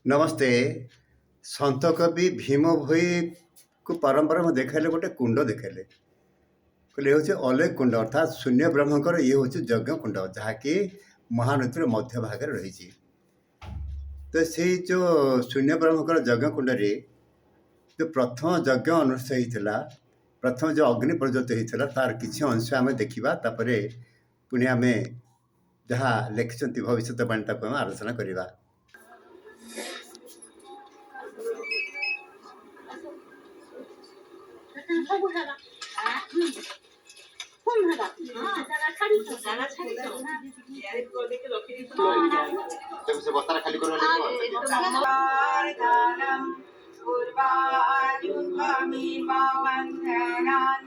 नमस्ते। सन्त कवि भीम भोई को परंपरा में देखेले गोटे कुंड देखेले कहले हूँ अलेख कुंड अर्थात शून्य ब्रह्मकर ये हूँ यज्ञ कुंड जहाँकि महानदीर मध्य भाग रही। तो से जो शून्य ब्रह्मकर यज्ञ कुंड जो प्रथम यज्ञ अनुष्ठित होता प्रथम जो अग्नि प्रज्वलित होता तार किसी अंश आम देखा पुणी आम जहाँ लिखिं भविष्यवाणी आम आलोचना करवा।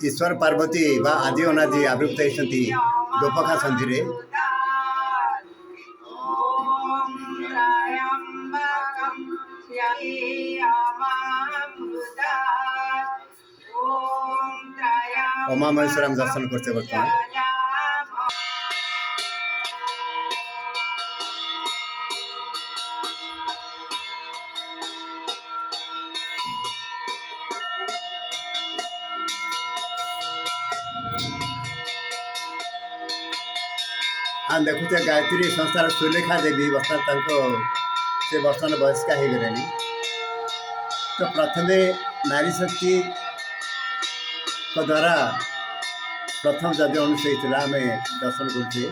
ईश्वर पार्वती बा आदि अनादि आविर्भूत होती दोपखा संधि रे। उमा महेश्वर दर्शन करते बर्तमान आम देखुचे गायत्री संस्थार सुलेखा देवी बर्तमान से बर्तमान बयस्का हो गले। तो प्रथमे नारी शक्ति द्वारा प्रथम यज्ञ अनुष्ठित होता आम दर्शन करुचे।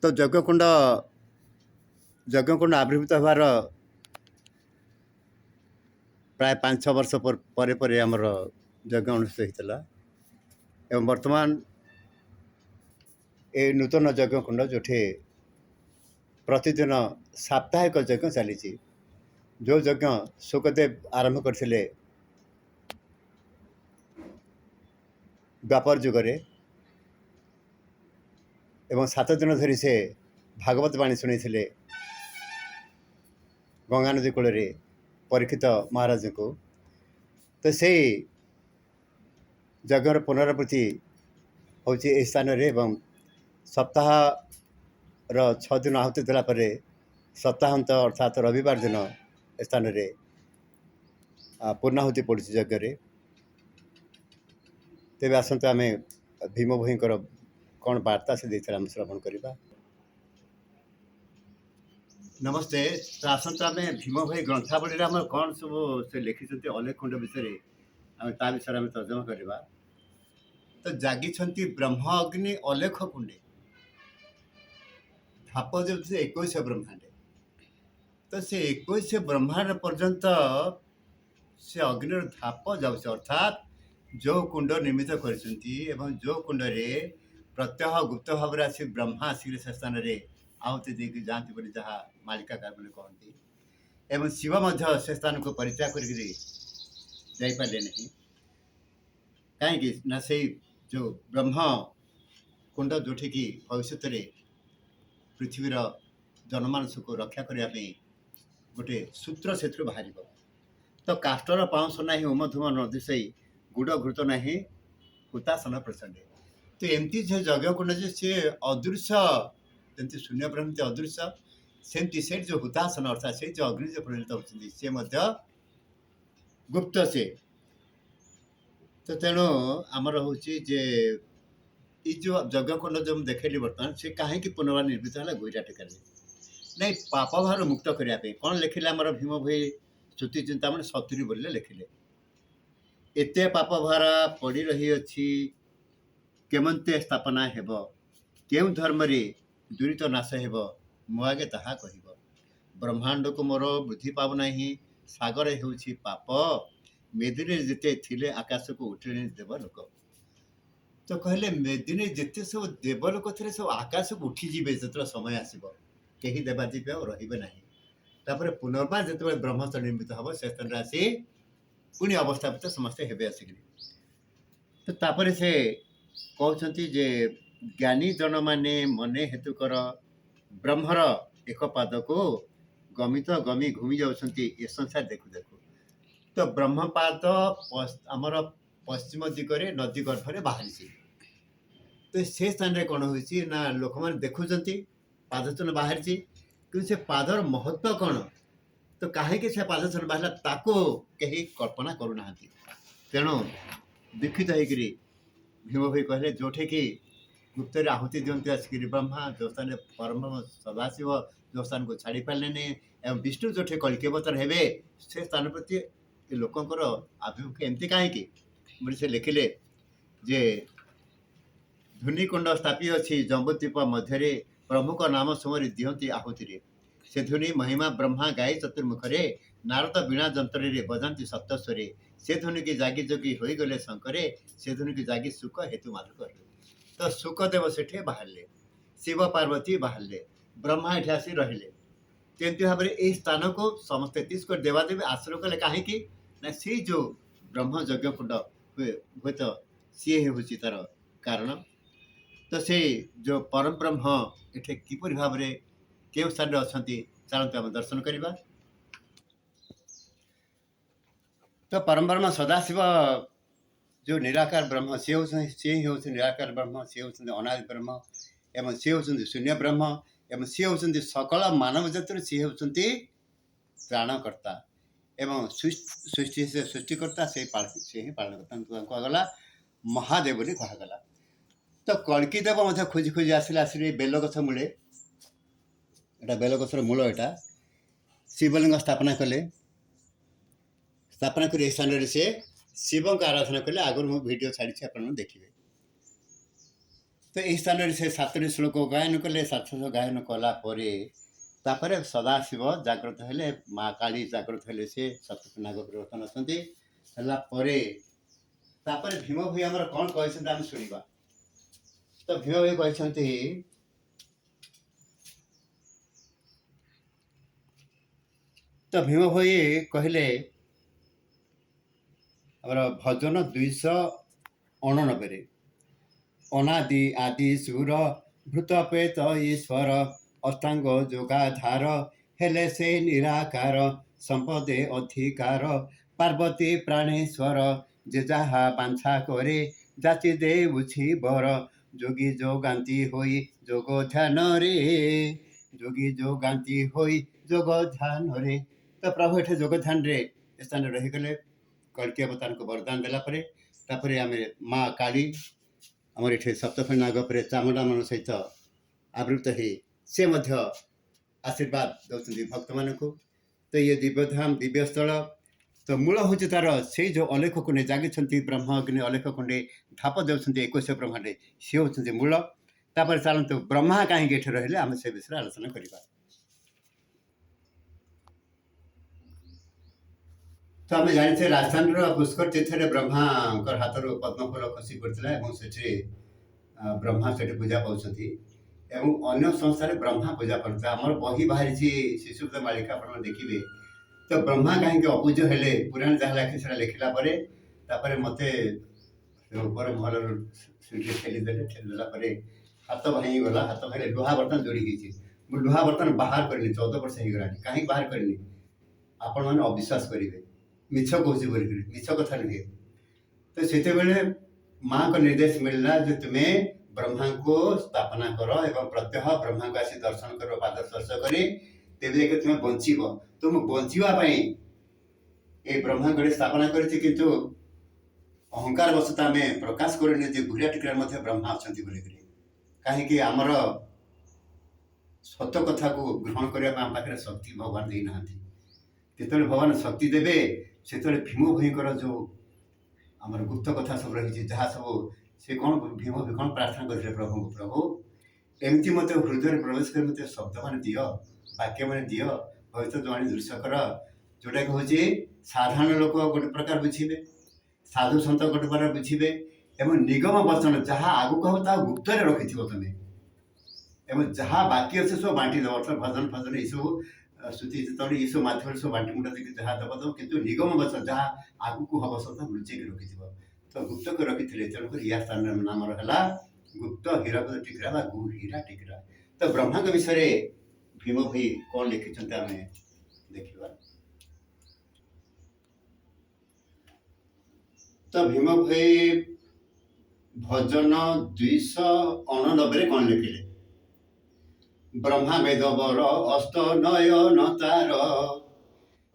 तो यज्ञकुंड आविर्भूत होवार प्राय 5-6 वर्ष पर आमर यज्ञ अनुष्ठित होता एवं वर्तमान ए नूतन यज्ञकुंड जो प्रतिदिन साप्ताहिक यज्ञ चली जो यज्ञ शुकदेव आरंभ करते द्वापर जुगरे एवं 7 दिन धरी से भागवत वाणी शुणी गंगा नदी कूल परीक्षित महाराज को। तो से यज्ञर पुनरावृत्ति हूँ स्थान सप्ताह 6 दिन आहुति देलापर सप्ताहांत अर्थात रविवार दिन स्थान पूर्णाहुति पड़ी यज्ञ। तेज आसतु आम भीम भोईकर कौन वार्ता से देते आम श्रवण करवा। नमस्ते। तो आसतु आम भीम भोई ग्रंथावली आम कौन सब से लिखिं अलेख कुंड विषय आम ता विषय आम तर्जमा करवा। तो जागी ब्रह्म अग्नि अलेख कुंडे धाप जो 21 ब्रह्मांड। तो से 21 ब्रह्मांड पर्यंत से अग्नि धाप जाऊँ अर्थात जो कुंड निर्मित कर जो कुंड प्रत्यह गुप्त भाव आसी ब्रह्मा आसिक से स्थान आहुति देकी जाती बोली जहाँ मालिकाकार मैंने कहती एवं शिव से स्थान को परित्याग करपारे नहीं कहीं ना से जो ब्रह्म कुंड जोठी की भविष्य पृथ्वीर जनमानस को रक्षा करने गोटे सूत्र से बाहर। तो काष्टर पाउंस ना उमधुम नदिशई गुड़ घृत ना हुतासन प्रचंड। तो एमती जो यज्ञ कुंड सी अदृश्य जमी शून्य ब्रह्म अदृश्य सेमती से जो हुतासन अर्थात से जो अग्नि जो प्रज्वलित होती सी गुप्त से। तो तेणु आमर हूँ जे ये जो यज्ञ कुंड जो देखली बर्तमान से कहीं पुनर्वार निर्मित है गुजराट टेकर। ନାଇଁ ପାପ ଭାର ମୁକ୍ତ କରିବା ପାଇଁ କ'ଣ ଲେଖିଲେ ଆମର ଭୀମ ଭୋଇ ଶ୍ରୁତି ଚିନ୍ତାମଣି 70 ବୋଲିଲେ ଲେଖିଲେ। ଏତେ ପାପ ଭାର ପଡ଼ି ରହିଅଛି କେମନ୍ତେ ସ୍ଥାପନା ହେବ, କେଉଁ ଧର୍ମରେ ଦୂରିତ ନାଶ ହେବ, ମୁଁ ଆଗେ ତାହା କହିବ। ବ୍ରହ୍ମାଣ୍ଡକୁ ମୋର ବୁଦ୍ଧି ପାଉନାହିଁ, ସାଗର ହେଉଛି ପାପ, ମେଦିନୀ ଯେତେ ଥିଲେ ଆକାଶକୁ ଉଠିଲେଣି ଦେବଲୋକ। ତ କହିଲେ ମେଦିନୀ ଯେତେ ସବୁ ଦେବଲୋକ ଥିଲେ ସବୁ ଆକାଶକୁ ଉଠିଯିବେ ଯେତେବେଳେ ସମୟ ଆସିବ, କେହି ଦେବାଦେବୀ ଆଉ ରହିବେ ନାହିଁ। ତାପରେ ପୁନର୍ବାର ଯେତେବେଳେ ବ୍ରହ୍ମସ୍ଥ ନିର୍ମିତ ହେବ ସେ ସ୍ଥାନରେ ଆସି ପୁଣି ଅବସ୍ଥାପିତ ସମସ୍ତେ ହେବେ ଆସିକିରି। ତ ତାପରେ ସେ କହୁଛନ୍ତି ଯେ ଜ୍ଞାନୀ ଜନମାନେ ମନେ ହେତୁକର ବ୍ରହ୍ମର ଏକ ପାଦକୁ ଗମିତ ଗମି ଘୁମି ଯାଉଛନ୍ତି ଏ ସଂସାର ଦେଖୁ ଦେଖୁ। ତ ବ୍ରହ୍ମପାଦ ଆମର ପଶ୍ଚିମ ଦିଗରେ ନଦୀ ଗର୍ଭରେ ବାହାରିଛି। ତ ସେ ସ୍ଥାନରେ କ'ଣ ହୋଇଛି ନା ଲୋକମାନେ ଦେଖୁଛନ୍ତି ପାଦଚନ ବାହାରିଛି, କିନ୍ତୁ ସେ ପାଦର ମହତ୍ଵ କ'ଣ, ତ କାହିଁକି ସେ ପାଦଚନ ବାହାରିଲା ତାକୁ କେହି କଳ୍ପନା କରୁନାହାନ୍ତି। ତେଣୁ ଦୀକ୍ଷିତ ହେଇକିରି ଭୀମ ଭୋଇ କହିଲେ ଯେଉଁଠିକି ଗୁପ୍ତରେ ଆହୁତି ଦିଅନ୍ତି ଆସିକିରି ବ୍ରହ୍ମା, ଯେଉଁ ସ୍ଥାନରେ ପରମ ସଦାଶିବ ଯେଉଁ ସ୍ଥାନକୁ ଛାଡ଼ି ପାରିଲେନି, ଏବଂ ବିଷ୍ଣୁ ଯେଉଁଠି କଳିକି ଅବତାର ହେବେ ସେ ସ୍ଥାନ ପ୍ରତି ଏ ଲୋକଙ୍କର ଆଭିମୁଖ୍ୟ ଏମିତି କାହିଁକି ବୋଲି ସେ ଲେଖିଲେ ଯେ ଧୂନିକୁଣ୍ଡ ସ୍ଥାପି ଅଛି ଜମ୍ବୁଦ୍ୱୀପ ମଧ୍ୟରେ, ପ୍ରମୁଖ ନାମ ସୁମରି ଦିଅନ୍ତି ଆହୁତିରେ। ସେ ଧୂନି ମହିମା ବ୍ରହ୍ମା ଗାଇ ଚତୁର୍ମୁଖରେ, ନାରଦ ବୀଣା ଯନ୍ତ୍ରରେ ବଜାନ୍ତି ସପ୍ତସ୍ୱରେ। ସେ ଧୂନିକି ଜାଗି ଯୋଗୀ ହୋଇଗଲେ ଶଙ୍କରେ, ସେ ଧୂନିକି ଜାଗି ସୁଖ ହେତୁ ମାଧୁ କହିଲେ। ତ ସୁଖଦେବ ସେଠି ବାହାରିଲେ, ଶିବ ପାର୍ବତୀ ବାହାରିଲେ, ବ୍ରହ୍ମା ଏଠି ଆସି ରହିଲେ। ଯେମିତି ଭାବରେ ଏହି ସ୍ଥାନକୁ ସମସ୍ତେ 33 କୋଟି ଦେବାଦେବୀ ଆଶ୍ରୟ କଲେ କାହିଁକି ନା ସେଇ ଯେଉଁ ବ୍ରହ୍ମ ଯଜ୍ଞ କୁଣ୍ଡ ହୁଏ, ହୁଏତ ସିଏ ହେଉଛି ତାର କାରଣ। ତ ସେ ଯେଉଁ ପରମ ବ୍ରହ୍ମ ଏଠି କିପରି ଭାବରେ କେଉଁ ସ୍ଥାନରେ ଅଛନ୍ତି ଚାଲନ୍ତୁ ଆମେ ଦର୍ଶନ କରିବା। ତ ପରମ ବ୍ରହ୍ମ ସଦାଶିବ ଯେଉଁ ନିରାକାର ବ୍ରହ୍ମ ସିଏ ହିଁ ହେଉଛନ୍ତି ନିରାକାର ବ୍ରହ୍ମ, ସିଏ ହେଉଛନ୍ତି ଅନାଦି ବ୍ରହ୍ମ, ଏବଂ ସିଏ ହେଉଛନ୍ତି ଶୂନ୍ୟ ବ୍ରହ୍ମ, ଏବଂ ସିଏ ହେଉଛନ୍ତି ସକଳ ମାନବ ଜାତିର ସିଏ ହେଉଛନ୍ତି ତ୍ରାଣକର୍ତ୍ତା, ଏବଂ ସୃଷ୍ଟି ସେ ସୃଷ୍ଟିକର୍ତ୍ତା, ସେ ହିଁ ପାଳନକର୍ତ୍ତା। ତାଙ୍କୁ କୁହାଗଲା ମହାଦେବ ବୋଲି କୁହାଗଲା। ତ କଳ୍କି ଦେବ ମଧ୍ୟ ଖୋଜି ଖୋଜି ଆସିଲେ ବେଲଗଛ ମୂଳେ, ଏଇଟା ବେଲଗଛର ମୂଳ, ଏଇଟା ଶିବଲିଙ୍ଗ ସ୍ଥାପନା କଲେ। ସ୍ଥାପନା କରି ଏହି ସ୍ଥାନରେ ସେ ଶିବଙ୍କ ଆରାଧନା କଲେ। ଆଗରୁ ମୁଁ ଭିଡ଼ିଓ ଛାଡ଼ିଛି, ଆପଣମାନେ ଦେଖିବେ। ତ ଏହି ସ୍ଥାନରେ ସେ 7ଟି ଶ୍ଲୋକ ଗାୟନ କଲେ। 7 ଶ୍ଲୋକ ଗାୟନ କଲା ପରେ ତାପରେ ସଦାଶିବ ଜାଗ୍ରତ ହେଲେ, ମା କାଳୀ ଜାଗ୍ରତ ହେଲେ, ସେ ସପ୍ତନାଗ ପରିବର୍ତ୍ତନ ଅଛନ୍ତି। ହେଲା ପରେ ତାପରେ ଭୀମ ଭୋଇ ଆମର କ'ଣ କହିଛନ୍ତି ଆମେ ଶୁଣିବା। ତ ଭୀମ ଭୋଇ କହିଛନ୍ତି ଭୀମ ଭୋଇ କହିଲେ ଆମର ଭଜନ 289ରେ ଅନାଦି ଆଦି ସୁର ଭୂତ ପ୍ରେତ ଈଶ୍ୱର ଅଷ୍ଟାଙ୍ଗ ଯୋଗାଧାର ହେଲେ ସେ ନିରାକାର ସମ୍ପଦେ ଅଧିକାର ପାର୍ବତୀ ପ୍ରାଣେଶ୍ୱର ଯେ ଯାହା ବାଞ୍ଛା କରେ ଯାଚି ଦେଉଛି ବର ଯୋଗୀ ଯୋଗାନ୍ତି ହୋଇ ଯୋଗ ଧ୍ୟାନରେ ଯୋଗୀ ଯୋଗାନ୍ତି ହୋଇ ଯୋଗ ଧ୍ୟାନରେ। ତ ପ୍ରଭୁ ଏଠି ଯୋଗ ଧ୍ୟାନରେ ଏ ସ୍ଥାନରେ ରହିଗଲେ। କଳ୍କି ଅବତାରଙ୍କୁ ବରଦାନ ଦେଲା ପରେ ତାପରେ ଆମେ ମା କାଳୀ ଆମର ଏଠି ସପ୍ତଫେଣି ନାଗ ଉପରେ ଚାମୁଣ୍ଡାମାନ ସହିତ ଆବୃତ ହେଇ ସେ ମଧ୍ୟ ଆଶୀର୍ବାଦ ଦେଉଛନ୍ତି ଭକ୍ତମାନଙ୍କୁ। ତ ଇଏ ଦିବ୍ୟଧାମ ଦିବ୍ୟସ୍ଥଳ। ତ ମୂଳ ହେଉଛି ତାର ସେଇ ଯେଉଁ ଅଲେଖ କୁଣ୍ଡେ ଜାଗିଛନ୍ତି ବ୍ରହ୍ମ ଅଗ୍ନି ଅଲେଖ କୁଣ୍ଡେ ଧାପ ଦେଉଛନ୍ତି 21 ବ୍ରହ୍ମାଣ୍ଡେ, ସିଏ ହେଉଛନ୍ତି ମୂଳ। ତାପରେ ଚାଲନ୍ତୁ ବ୍ରହ୍ମା କାହିଁକି ଏଠି ରହିଲେ ଆମେ ସେ ବିଷୟରେ ଆଲୋଚନା କରିବା। ତ ଆମେ ଜାଣିଛେ ରାଜସ୍ଥାନର ପୁଷ୍କର ତୀର୍ଥରେ ବ୍ରହ୍ମାଙ୍କର ହାତରୁ ପଦ୍ମଫୁଲ ଖସି ପଡ଼ିଥିଲା ଏବଂ ସେଠି ବ୍ରହ୍ମା ସେଠି ପୂଜା ପାଉଛନ୍ତି ଏବଂ ଅନ୍ୟ ସଂସ୍ଥାରେ ବ୍ରହ୍ମା ପୂଜା ପାଉଛନ୍ତି। ଆମର ବହି ବାହାରିଛି ଶିଶୁପତ ମାଳିକା, ଆପଣ ଦେଖିବେ। ତ ବ୍ରହ୍ମା କାହିଁକି ଅପୂଜ୍ୟ ହେଲେ ପୁରାଣ ଯାହା ଲେଖି ସେଟା ଲେଖିଲା ପରେ ତାପରେ ମୋତେ ଉପର ମହଲରୁ ଠେଲିଦେଲା ପରେ ହାତ ଭାଙ୍ଗିଗଲା। ହାତ ଭାଙ୍ଗିଲେ ଲୁହା ବର୍ତ୍ତମାନ ଯୋଡ଼ି ହେଇଛି। ମୁଁ ଲୁହା ବର୍ତ୍ତମାନ ବାହାର କରିନି, 14 ବର୍ଷ ହେଇଗଲାଣି। କାହିଁକି ବାହାର କରିନି ଆପଣମାନେ ଅବିଶ୍ୱାସ କରିବେ, ମିଛ କହୁଛି ବୋଲିକିରି, ମିଛ କଥା ନୁହେଁ। ତ ସେତେବେଳେ ମାଙ୍କ ନିର୍ଦ୍ଦେଶ ମିଳିଲା ଯେ ତୁମେ ବ୍ରହ୍ମାଙ୍କୁ ସ୍ଥାପନା କର ଏବଂ ପ୍ରତ୍ୟହ ବ୍ରହ୍ମାଙ୍କୁ ଆସି ଦର୍ଶନ କର ପାଦ ସ୍ପର୍ଶ କରି, ତେବେ ଯାଇକି ତୁମେ ବଞ୍ଚିବ। ତ ମୁଁ ବଞ୍ଚିବା ପାଇଁ ଏ ବ୍ରହ୍ମାଙ୍କୁ ସ୍ଥାପନା କରିଛି, କିନ୍ତୁ ଅହଙ୍କାର ବଶତଃ ଆମେ ପ୍ରକାଶ କରୁନି ଯେ ଗୁରିଆ ଟିକରାରେ ମଧ୍ୟ ବ୍ରହ୍ମା ଅଛନ୍ତି ବୋଲିକିରି। କାହିଁକି ଆମର ସତ କଥାକୁ ଗ୍ରହଣ କରିବା ପାଇଁ ଆମ ପାଖରେ ଶକ୍ତି ଭଗବାନ ଦେଇନାହାନ୍ତି। ଯେତେବେଳେ ଭଗବାନ ଶକ୍ତି ଦେବେ ସେତେବେଳେ ଭୀମ ଭୋଇଙ୍କର ଯେଉଁ ଆମର ଗୁପ୍ତ କଥା ସବୁ ରହିଛି, ଯାହା ସବୁ ସେ କ'ଣ ଭୀମ ଭୋଇ କ'ଣ ପ୍ରାର୍ଥନା କରିଥିଲେ ପ୍ରଭୁଙ୍କୁ, ପ୍ରଭୁ ଏମିତି ମୋତେ ହୃଦୟରେ ପ୍ରବେଶ କରି ମୋତେ ଶବ୍ଦମାନେ ଦିଅ, ବାକ୍ୟମାନେ ଦିଅ, ଭବିଷ୍ୟବାଣୀ ଦୃଶ୍ୟ କର, ଯେଉଁଟାକି ହେଉଛି ସାଧାରଣ ଲୋକ ଗୋଟେ ପ୍ରକାର ବୁଝିବେ, ସାଧୁ ସନ୍ଥ ଗୋଟେ ପ୍ରକାର ବୁଝିବେ, ଏବଂ ନିଗମ ବଚନ ଯାହା ଆଗକୁ ହେବ ତାହା ଗୁପ୍ତରେ ରଖିଥିବ ତୁମେ, ଏବଂ ଯାହା ବାକି ଅଛି ସବୁ ବାଣ୍ଟି ଦେବ। ଅର୍ଥାତ୍ ଭଜନ ଫଜନ ଏସବୁ ସ୍ତୁତି ଯେତେବେଳେ ଏସବୁ ମାଧ୍ୟମରେ ସବୁ ବାଣ୍ଟି ମୁଣ୍ଟା ଦେଇକି ଯାହା ଦେବ ଦେବ, କିନ୍ତୁ ନିଗମ ବଚନ ଯାହା ଆଗକୁ ହେବ ସବୁ ଲୁଚେଇକି ରଖିଥିବ। ତ ଗୁପ୍ତକୁ ରଖିଥିଲେ, ତେଣୁକରି ୟା ସ୍ଥାନର ନାମର ହେଲା ଗୁପ୍ତ ହୀରାକୁଦ ଟିକରା ବା ହୀରା ଟିକରା। ତ ବ୍ରହ୍ମାଙ୍କ ବିଷୟରେ ଭୀମ ଭୋଇ କ'ଣ ଲେଖିଛନ୍ତି ଆମେ ଦେଖିବା। ତ ଭୀମ ଭୋଇ ଭଜନ 289 କ'ଣ ଲେଖିଲେ? ବ୍ରହ୍ମା ବେଦ ବର ଅସ୍ତ ନୟନ ତାର,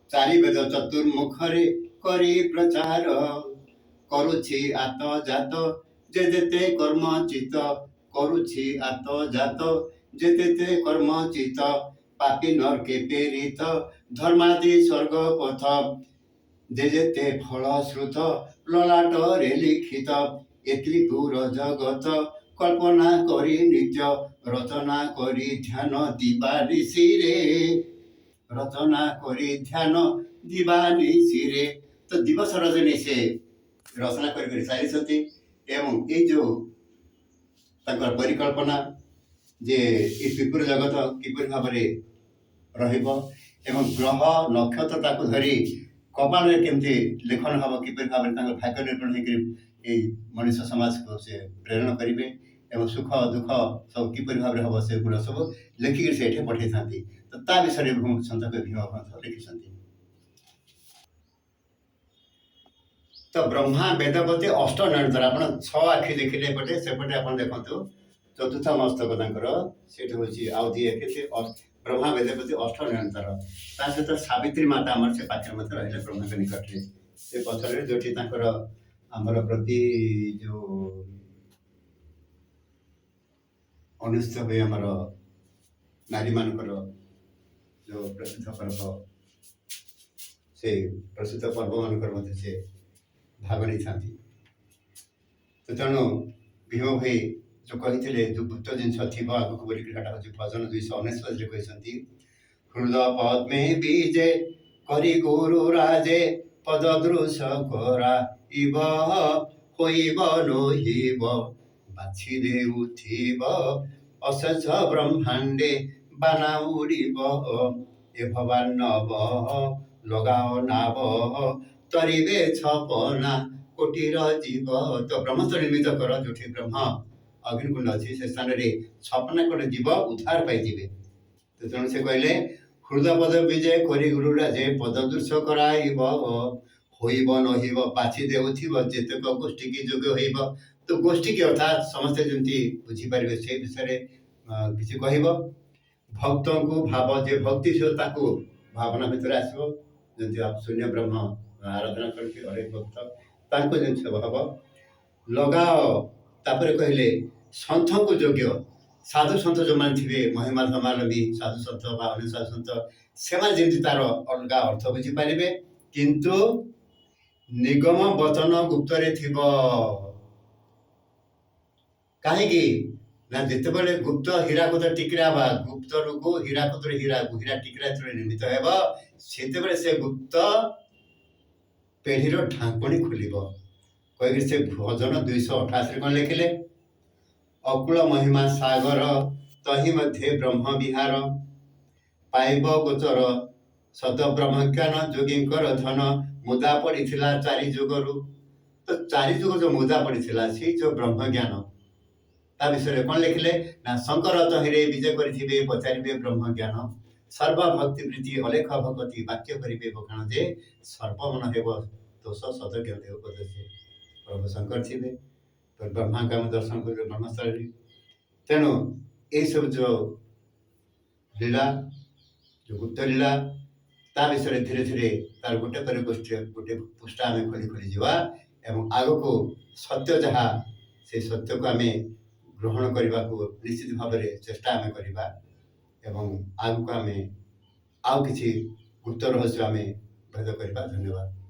ଚାରି ବେଦ ଚତୁର୍ମୁଖରେ କରି ପ୍ରଚାର, କରୁଛି ଆତ ଜାତ ଯେ ଯେତେ କର୍ମ ଚିତ, କରୁଛି ଆତ ଜାତ ଯେ ଯେତେ କର୍ମ ଚିତ, ପାପି ନରକେ ପ୍ରେରିତ ଧର୍ମାଦି ସ୍ୱର୍ଗ ପଥ, ଯେ ଯେତେ ଫଳ ଶ୍ରୁତ ଲଲାଟରେ ଲିଖିତ, ଏତି ପୁର ଜଗତ କଳ୍ପନା କରି ନିତ୍ୟ, ରଚନା କରି ଧ୍ୟାନ ଦିବାନିଶିରେ, ରଚନା କରି ଧ୍ୟାନ ଦିବାନିଶିରେ। ତ ଦିବସ ରଜନୀ ସେ ରଚନା କରି ସାରିଛନ୍ତି, ଏବଂ ଏଇ ଯେଉଁ ତାଙ୍କର ପରିକଳ୍ପନା ଯେ ଏ ପିପୁର ଜଗତ କିପରି ଭାବରେ ରହିବ, ଏବଂ ଗ୍ରହ ନକ୍ଷତ୍ର ତାକୁ ଧରି କପାଳରେ କେମିତି ଲେଖନ ହେବ, କିପରି ଭାବରେ ତାଙ୍କର ଭାଗ୍ୟ ନିର୍ମାଣ ହେଇକରି ଏଇ ମଣିଷ ସମାଜକୁ ସେ ପ୍ରେରଣ କରିବେ, ଏବଂ ସୁଖ ଦୁଃଖ ସବୁ କିପରି ଭାବରେ ହେବ ସେଗୁଡ଼ା ସବୁ ଲେଖିକରି ସେ ଏଠି ପଠାଇଥାନ୍ତି। ତ ତା ବିଷୟରେ ସନ୍ଥ ଭୀମ ଲେଖିଛନ୍ତି। ତ ବ୍ରହ୍ମା ବେଦପତି ଅଷ୍ଟ ନୟନତାରା, ଆପଣ 6 ଆଖି ଦେଖିଲେ ଏପଟେ, ସେପଟେ ଆପଣ ଦେଖନ୍ତୁ ଚତୁର୍ଥ ମସ୍ତକ ତାଙ୍କର, ସେଠି ହେଉଛି ଆଉ 2 ଆଖି, ସେ ବ୍ରହ୍ମା ବେଦପତି ଅଷ୍ଟ ନୟନତାର। ତା ସହିତ ସାବିତ୍ରୀ ମାତା ଆମର ସେ ପାଖରେ ମଧ୍ୟ ରହିଲେ ବ୍ରହ୍ମାଙ୍କ ନିକଟରେ, ସେ ପଥରରେ ଯେଉଁଠି ତାଙ୍କର ଆମର ପ୍ରତି ଯେଉଁ ଅନୁଷ୍ଠିତ ହୁଏ ଆମର ନାରୀମାନଙ୍କର ଯେଉଁ ପ୍ରସିଦ୍ଧ ପର୍ବ, ସେ ପ୍ରସିଦ୍ଧ ପର୍ବମାନଙ୍କର ମଧ୍ୟ ସେ ଭାଗ ନେଇଥାନ୍ତି। ତ ତେଣୁ ଭୀମ ଭୋଇ ଯେଉଁ କହିଥିଲେ ଯେଉଁ ଗୁପ୍ତ ଜିନିଷ ଥିବ ଆଗକୁ ବୋଲିକି, ସେଟା ହେଉଛି ଭଜନ 299ରେ କହିଛନ୍ତି, ହୃଦ ପଦ୍ମେ ବିଜେ କରି ଗୁରୁ ରାଜେ, ପଦ ଦୃଶ କରାଇବ ହୋଇବ ଲୋହିବ, ବାଛି ଦେଉଥିବ ଅଶେଷ ବ୍ରହ୍ମାଣ୍ଡେ ବାନା ଉଡ଼ିବ, ଏ ଭବାନବ ଲଗାଅ ନାବ, ତରିବେ ଛପନା କୋଟିର ଜୀବ। ତ ବ୍ରହ୍ମସ୍ଥ ନିର୍ମିତ କର, ଯେଉଁଠି ବ୍ରହ୍ମ ଅଗ୍ନିକୁଣ୍ଡ ଅଛି ସେ ସ୍ଥାନରେ 56 କୋଟି ଜୀବ ଉଦ୍ଧାର ପାଇଯିବେ। ତ ତେଣୁ ସେ କହିଲେ ହୃଦ ପଦ ବିଜେ କରି ଗୁରୁ ରାଜେ, ପଦ ଦୃଶ କରାଇବ ହୋଇବ ନହିବ, ବାଛି ଦେଉଥିବ ଯେତେକ ଗୋଷ୍ଠୀକି ଯୋଗ୍ୟ ହୋଇବ। ତ ଗୋଷ୍ଠୀ କି ଅର୍ଥାତ୍ ସମସ୍ତେ ଯେମିତି ବୁଝିପାରିବେ ସେ ବିଷୟରେ କିଛି କହିବ। ଭକ୍ତଙ୍କୁ ଭାବ, ଯେ ଭକ୍ତି ଥିବ ତାକୁ ଭାବନା ଭିତରେ ଆସିବ, ଯେମିତି ଶୂନ୍ୟ ବ୍ରହ୍ମ ଆରାଧନା କରିକି ଅନେକ ଭକ୍ତ ତାଙ୍କୁ ଜିନିଷ ହବ। ଲଗାଅ, ତାପରେ କହିଲେ ସନ୍ଥଙ୍କୁ ଯୋଗ୍ୟ, ସାଧୁ ସନ୍ଥ ଯେଉଁମାନେ ଥିବେ ମହିମା ଧର୍ମାଲମ୍ବୀ ସାଧୁ ସନ୍ଥ ବା ଅନ୍ୟ ସାଧୁ ସନ୍ଥ, ସେମାନେ ଯେମିତି ତାର ଅଲଗା ଅର୍ଥ ବୁଝିପାରିବେ, କିନ୍ତୁ ନିଗମ ବଚନ ଗୁପ୍ତରେ ଥିବ। କାହିଁକି ନା ଯେତେବେଳେ ଗୁପ୍ତ ହୀରାକୁଦ ଟିକରା ବା ଗୁପ୍ତରୁ ହୀରାକୁଦରେ ହୀରା ଟିକରା ଯେତେବେଳେ ନିର୍ମିତ ହେବ, ସେତେବେଳେ ସେ ଗୁପ୍ତ ପେଢ଼ିର ଢାଙ୍କୁଣୀ ଖୋଲିବ କହିକି ସେ ଭଜନ 288 କ'ଣ ଲେଖିଲେ? ଅକୁଳ ମହିମା ସାଗର ତହିଁ ମଧ୍ୟରେ ବ୍ରହ୍ମ ବିହାର, ପାଇବ ଗୋଚର ସତ ବ୍ରହ୍ମଜ୍ଞାନ, ଯୋଗୀଙ୍କର ଧନ ମୁଦା ପଡ଼ିଥିଲା 4 ଯୁଗରୁ। ତ 4 ଯୁଗ ଯେଉଁ ମୁଦା ପଡ଼ିଥିଲା ସେଇ ଯେଉଁ ବ୍ରହ୍ମଜ୍ଞାନ, ତା ବିଷୟରେ କ'ଣ ଲେଖିଲେ? ନା ଶଙ୍କର ତହିଁରେ ବିଜେ କରିଥିବେ, ପଚାରିବେ ବ୍ରହ୍ମଜ୍ଞାନ, ସର୍ବଭକ୍ତି ପ୍ରୀତି ଅଲେଖ ଭଗତି, ବାକ୍ୟ କରିବେ ବଖାଣ, ଯେ ସର୍ବମନ ହେବ ଦୋଷ ସଦଜ୍ଞ ଦେବ ପଦସେ। ପ୍ରଭୁ ଶଙ୍କର ଥିବେ, ବ୍ରହ୍ମାଙ୍କୁ ଆମେ ଦର୍ଶନ କରିବେ ବ୍ରହ୍ମସ୍ଥଳରେ। ତେଣୁ ଏଇସବୁ ଯେଉଁ ଲୀଳା, ଯେଉଁ ଗୁପ୍ତ ଲୀଳା, ତା ବିଷୟରେ ଧୀରେ ଧୀରେ ତାର ଗୋଟେ ପରେ ଗୋଟେ ପୃଷ୍ଠା ଆମେ ଖୋଲି ଯିବା, ଏବଂ ଆଗକୁ ସତ୍ୟ ଯାହା ସେଇ ସତ୍ୟକୁ ଆମେ ଗ୍ରହଣ କରିବାକୁ ନିଶ୍ଚିତ ଭାବରେ ଚେଷ୍ଟା ଆମେ କରିବା। ଏବଂ ଆଗକୁ ଆମେ ଆଉ କିଛି ଗୁପ୍ତ ରହସ୍ୟ ଆମେ ଭେଦ କରିବା। ଧନ୍ୟବାଦ।